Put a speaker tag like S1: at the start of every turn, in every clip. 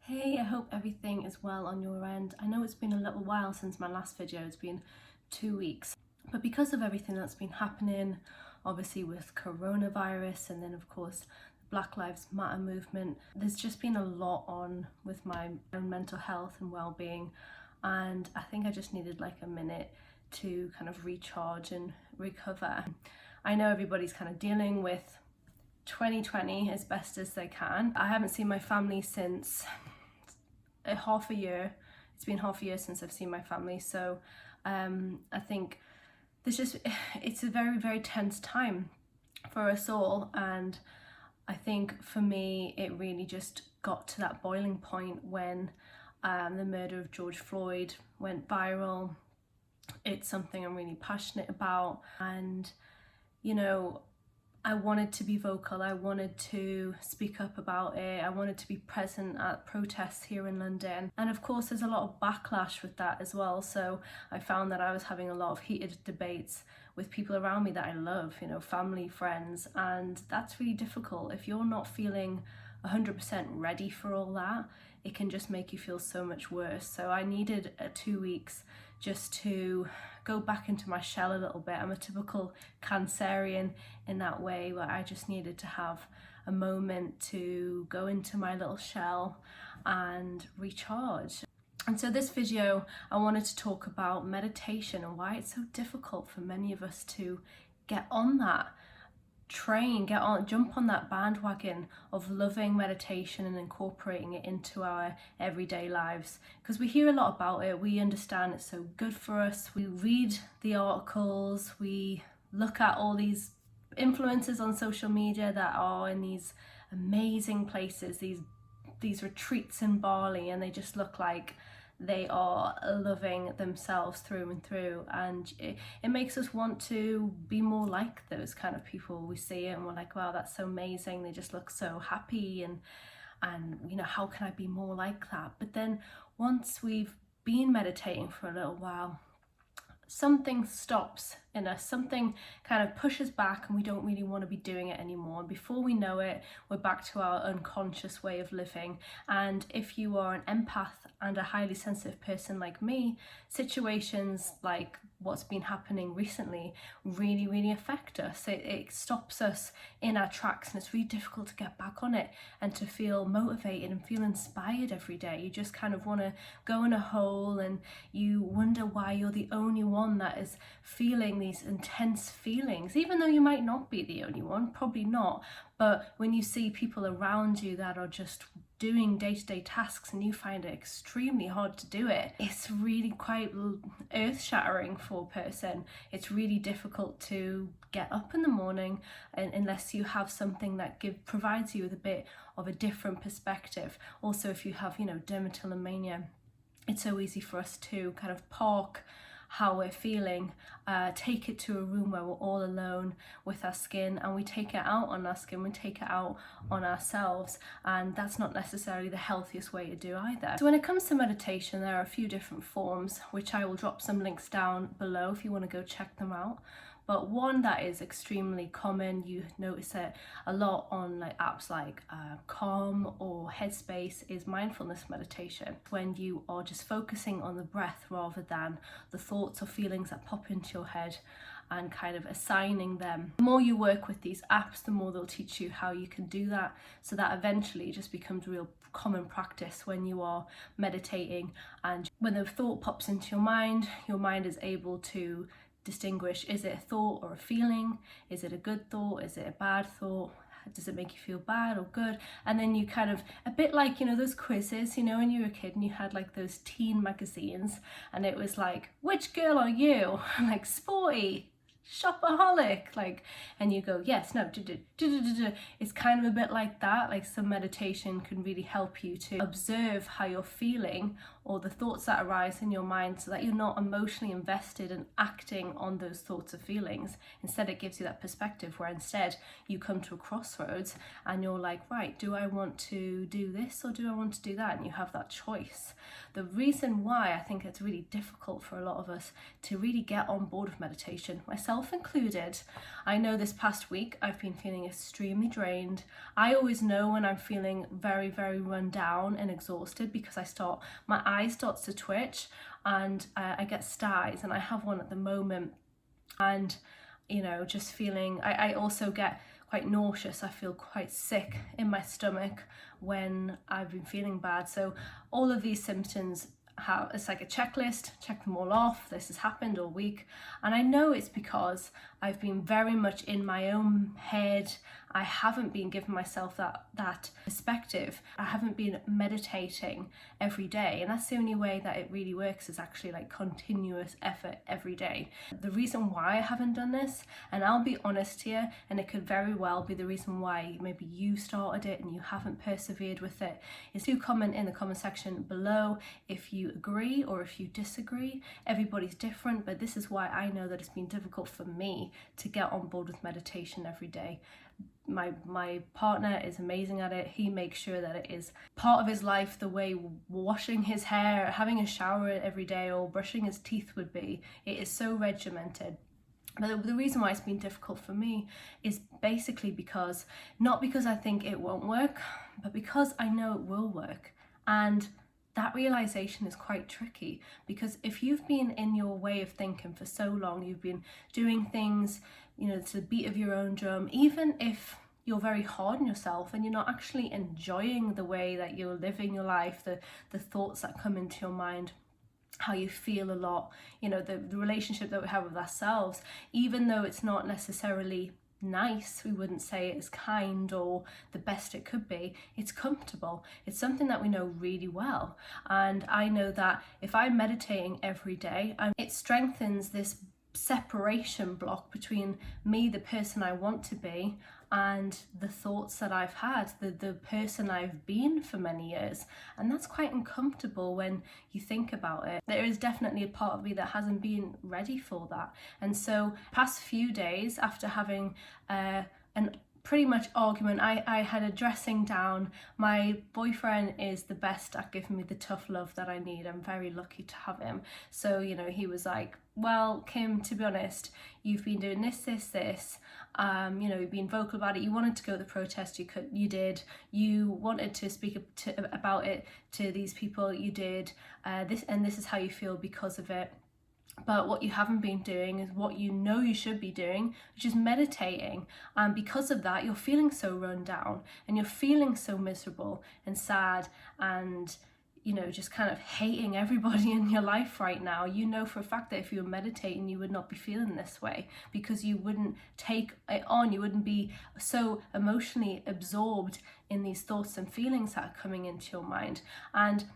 S1: Hey, I hope everything is well on your end. I know it's been a little while since my last video, it's been 2 weeks, but because of everything that's been happening, obviously with coronavirus and then of course the Black Lives Matter movement, there's just been a lot on with my own mental health and well-being, and I think I just needed like a minute to kind of recharge and recover. I know everybody's kind of dealing with 2020 as best as they can. I haven't seen my family since half a year. It's been half a year since I've seen my family, so I think it's a very tense time for us all, and I think for me it really just got to that boiling point when the murder of George Floyd went viral. It's something I'm really passionate about, and you know, I wanted to be vocal, I wanted to speak up about it, I wanted to be present at protests here in London. And of course there's a lot of backlash with that as well, so I found that I was having a lot of heated debates with people around me that I love, you know, family, friends, and that's really difficult. If you're not feeling 100% ready for all that, it can just make you feel so much worse. So I needed 2 weeks just to go back into my shell a little bit. I'm a typical Cancerian in that way, where I just needed to have a moment to go into my little shell and recharge. And so this video, I wanted to talk about meditation and why it's so difficult for many of us to get on that train, jump on that bandwagon of loving meditation and incorporating it into our everyday lives. Because we hear a lot about it, we understand it's so good for us, we read the articles, we look at all these influencers on social media that are in these amazing places, these retreats in Bali, and they just look like they are loving themselves through and through, and it makes us want to be more like those kind of people. We see it and we're like, wow, that's so amazing, they just look so happy, and you know, how can I be more like that? But then once we've been meditating for a little while, something stops in us, something kind of pushes back, and we don't really want to be doing it anymore. And before we know it, we're back to our unconscious way of living. And if you are an empath and a highly sensitive person like me, situations like what's been happening recently really affect us. It stops us in our tracks, and it's really difficult to get back on it and to feel motivated and feel inspired every day. You just kind of want to go in a hole, and you wonder why you're the only one that is feeling these intense feelings, even though you might not be the only one, probably not. But when you see people around you that are just doing day-to-day tasks and you find it extremely hard to do it, it's really quite earth-shattering for a person. It's really difficult to get up in the morning unless you have something that provides you with a bit of a different perspective. Also, if you have, you know, dermatillomania, it's so easy for us to kind of park how we're feeling, take it to a room where we're all alone with our skin, and we take it out on our skin, we take it out on ourselves, and that's not necessarily the healthiest way to do either. So when it comes to meditation, there are a few different forms, which I will drop some links down below if you want to go check them out. But one that is extremely common, you notice it a lot on like apps like Calm or Headspace, is mindfulness meditation, when you are just focusing on the breath rather than the thoughts or feelings that pop into your head, and kind of assigning them. The more you work with these apps, the more they'll teach you how you can do that, so that eventually it just becomes real common practice when you are meditating. And when the thought pops into your mind is able to distinguish, is it a thought or a feeling? Is it a good thought? Is it a bad thought? Does it make you feel bad or good? And then you kind of, a bit like, you know, those quizzes, you know, when you were a kid and you had like those teen magazines, and it was like, which girl are you? Like sporty, shopaholic, like, and you go yes, no, it's kind of a bit like that. Like, some meditation can really help you to observe how you're feeling or the thoughts that arise in your mind, so that you're not emotionally invested and acting on those thoughts or feelings. Instead, it gives you that perspective where instead you come to a crossroads and you're like, right, do I want to do this or do I want to do that? And you have that choice. The reason why I think it's really difficult for a lot of us to really get on board with meditation, myself myself included. I know this past week I've been feeling extremely drained. I always know when I'm feeling very, very run down and exhausted because my eye starts to twitch and I get styes, and I have one at the moment. And just feeling, I also get quite nauseous. I feel quite sick in my stomach when I've been feeling bad. So all of these symptoms it's like a checklist, check them all off. This has happened all week, and I know it's because I've been very much in my own head. I haven't been giving myself that perspective. I haven't been meditating every day, and that's the only way that it really works, is actually like continuous effort every day. The reason why I haven't done this, and I'll be honest here, and it could very well be the reason why maybe you started it and you haven't persevered with it, is do comment in the comment section below if you agree or if you disagree. Everybody's different, but this is why I know that it's been difficult for me to get on board with meditation every day. My partner is amazing at it. He makes sure that it is part of his life, the way washing his hair, having a shower every day, or brushing his teeth would be. It is so regimented. But the reason why it's been difficult for me is basically because, not because I think it won't work, but because I know it will work. And that realization is quite tricky, because if you've been in your way of thinking for so long, you've been doing things, to the beat of your own drum, even if you're very hard on yourself and you're not actually enjoying the way that you're living your life, the thoughts that come into your mind, how you feel a lot, the relationship that we have with ourselves, even though it's not necessarily nice, we wouldn't say it's kind or the best it could be, it's comfortable. It's something that we know really well. And I know that if I'm meditating every day, it strengthens this separation block between me, the person I want to be, and the thoughts that I've had, the person I've been for many years. And that's quite uncomfortable when you think about it. There is definitely a part of me that hasn't been ready for that. And so past few days, after having an pretty much argument, I had a dressing down. My boyfriend is the best at giving me the tough love that I need. I'm very lucky to have him. So he was like, well, Kim, to be honest, you've been doing this, you've been vocal about it. You wanted to go to the protest, you did. You wanted to speak about it to these people, you did. This is how you feel because of it. But what you haven't been doing is what you know you should be doing, which is meditating. And because of that, you're feeling so run down and you're feeling so miserable and sad and just kind of hating everybody in your life right now. You know for a fact that if you were meditating, you would not be feeling this way, because you wouldn't take it on. You wouldn't be so emotionally absorbed in these thoughts and feelings that are coming into your mind. And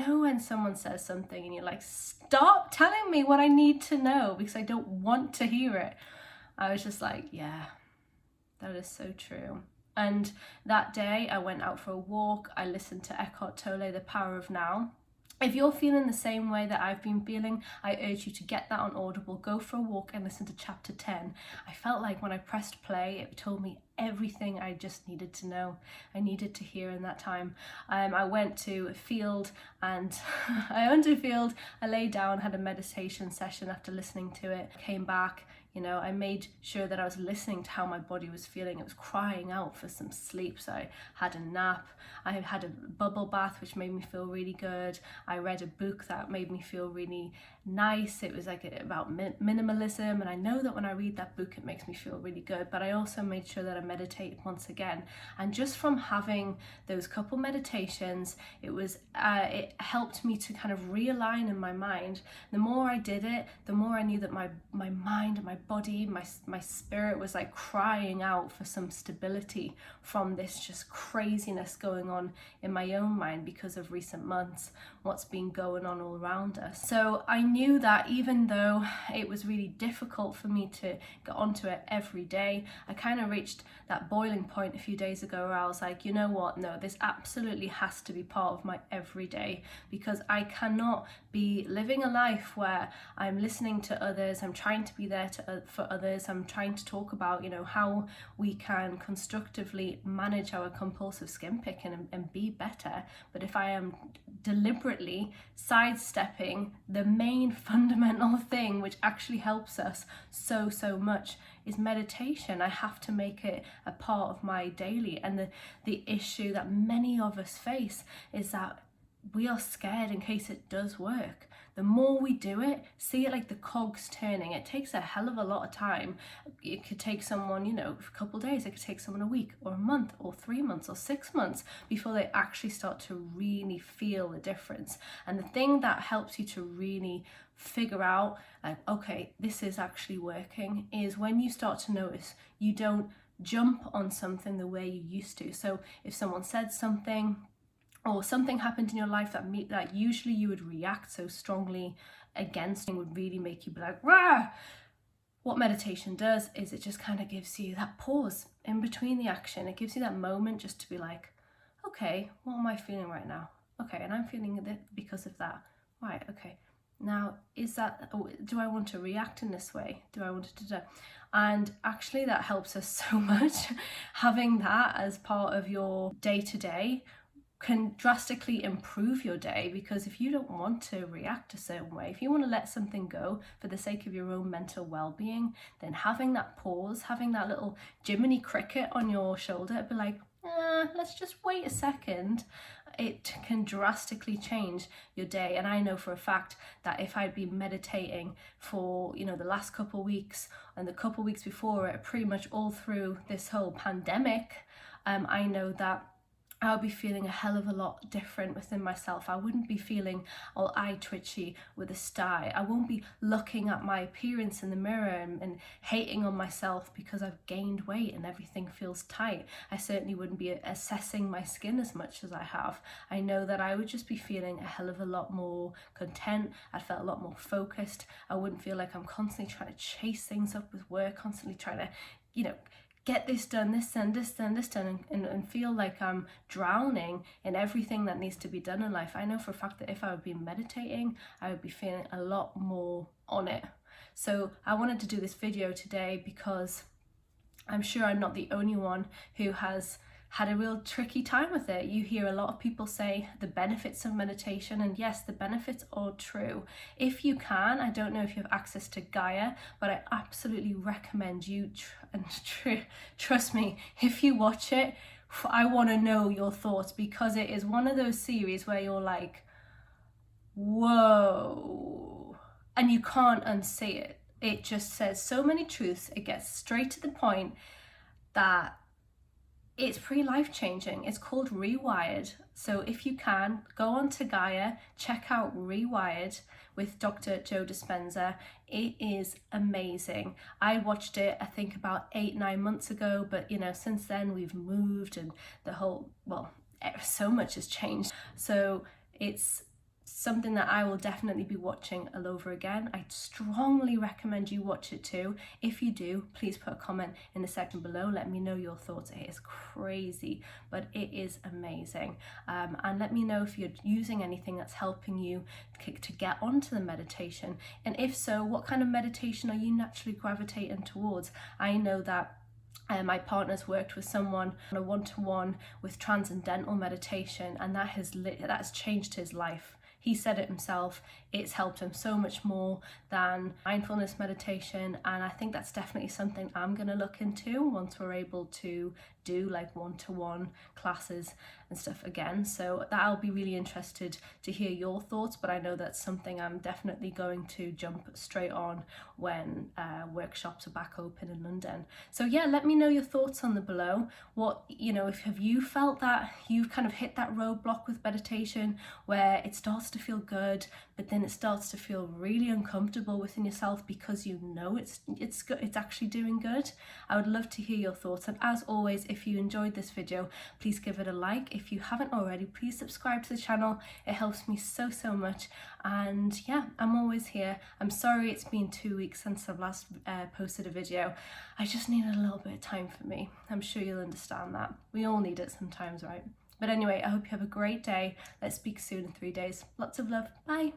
S1: when someone says something and you're like, stop telling me what I need to know because I don't want to hear it. I was just like, yeah, that is so true. And that day I went out for a walk. I listened to ECKHART TOLLE, The Power of Now. If you're feeling the same way that I've been feeling, I urge you to get that on Audible, go for a walk and listen to chapter 10. I felt like when I pressed play, it told me everything I just needed to know, I needed to hear in that time. I went to a field and I went to a field, I lay down, had a meditation session after listening to it, came back. I made sure that I was listening to how my body was feeling. It was crying out for some sleep, so I had a nap. I had a bubble bath, which made me feel really good. I read a book that made me feel really nice. It was like about minimalism, and I know that when I read that book, it makes me feel really good. But I also made sure that I meditated once again. And just from having those couple meditations, it helped me to kind of realign in my mind. The more I did it, the more I knew that my mind and my body, my spirit was like crying out for some stability from this just craziness going on in my own mind because of recent months, what's been going on all around us. So I knew that even though it was really difficult for me to get onto it every day, I kind of reached that boiling point a few days ago where I was like, you know what, no, this absolutely has to be part of my everyday, because I cannot be living a life where I'm listening to others, I'm trying to be there to for others. I'm trying to talk about, you know, how we can constructively manage our compulsive skin picking and be better. But if I am deliberately sidestepping the main fundamental thing which actually helps us so much is meditation, I have to make it a part of my daily. And the issue that many of us face is that we are scared in case it does work. The more we do it, see it like the cogs turning. It takes a hell of a lot of time. It could take someone, you know, a couple of days. It could take someone a week or a month or 3 months or 6 months before they actually start to really feel the difference. And the thing that helps you to really figure out, like, okay, this is actually working, is when you start to notice you don't jump on something the way you used to. So if someone said something, or something happened in your life that usually you would react so strongly against, and would really make you be like, rah! What meditation does is it just kind of gives you that pause in between the action. It gives you that moment just to be like, okay, what am I feeling right now? Okay, and I'm feeling it because of that. Right, okay. Now, do I want to react in this way? Do I want to do that? And actually that helps us so much. Having that as part of your day-to-day can drastically improve your day, because if you don't want to react a certain way, if you want to let something go for the sake of your own mental well-being, then having that pause, having that little Jiminy Cricket on your shoulder, it'd be like, let's just wait a second. It can drastically change your day. And I know for a fact that if I'd been meditating for, you know, the last couple of weeks and the couple of weeks before it, pretty much all through this whole pandemic, I know that I'll be feeling a hell of a lot different within myself. I wouldn't be feeling all eye twitchy with a sty. I won't be looking at my appearance in the mirror and hating on myself because I've gained weight and everything feels tight. I certainly wouldn't be assessing my skin as much as I have. I know that I would just be feeling a hell of a lot more content. I'd felt a lot more focused. I wouldn't feel like I'm constantly trying to chase things up with work, constantly trying to, you know, get this done, this done, this done, this done, and feel like I'm drowning in everything that needs to be done in life. I know for a fact that if I would be meditating, I would be feeling a lot more on it. So I wanted to do this video today because I'm sure I'm not the only one who has had a real tricky time with it. You hear a lot of people say the benefits of meditation, and yes, the benefits are true. If you can, I don't know if you have access to Gaia, but I absolutely recommend you, trust me, if you watch it, I want to know your thoughts, because it is one of those series where you're like, whoa, and you can't unsee it. It just says so many truths. It gets straight to the point that it's pretty life-changing. It's called REWIRED. So if you can, go on to Gaia, check out REWIRED with Dr. Joe Dispenza. It is amazing. I watched it, I think about 8-9 months ago, but you know, since then we've moved and the whole, well, so much has changed. So it's something that I will definitely be watching all over again. I strongly recommend you watch it too. If you do, please put a comment in the section below. Let me know your thoughts. It is crazy, but it is amazing. And let me know if you're using anything that's helping you to get onto the meditation. And if so, what kind of meditation are you naturally gravitating towards? I know that my partner's worked with someone on a one-to-one with transcendental meditation, and that's changed his life. He said it himself, it's helped him so much more than mindfulness meditation, and I think that's definitely something I'm going to look into once we're able to do like one-to-one classes and stuff again. So that I'll be really interested to hear your thoughts, but I know that's something I'm definitely going to jump straight on when workshops are back open in London. So yeah, let me know your thoughts on the below. What, you know, have you felt that you've kind of hit that roadblock with meditation where it starts to feel good, but then it starts to feel really uncomfortable within yourself because you know it's actually doing good? I would love to hear your thoughts, and as always, if you enjoyed this video, please give it a like. If you haven't already, please subscribe to the channel. It helps me so much. And yeah, I'm always here. I'm sorry it's been 2 weeks since I've last posted a video. I just needed a little bit of time for me. I'm sure you'll understand that. We all need it sometimes, right? But anyway, I hope you have a great day. Let's speak soon in 3 days. Lots of love. Bye.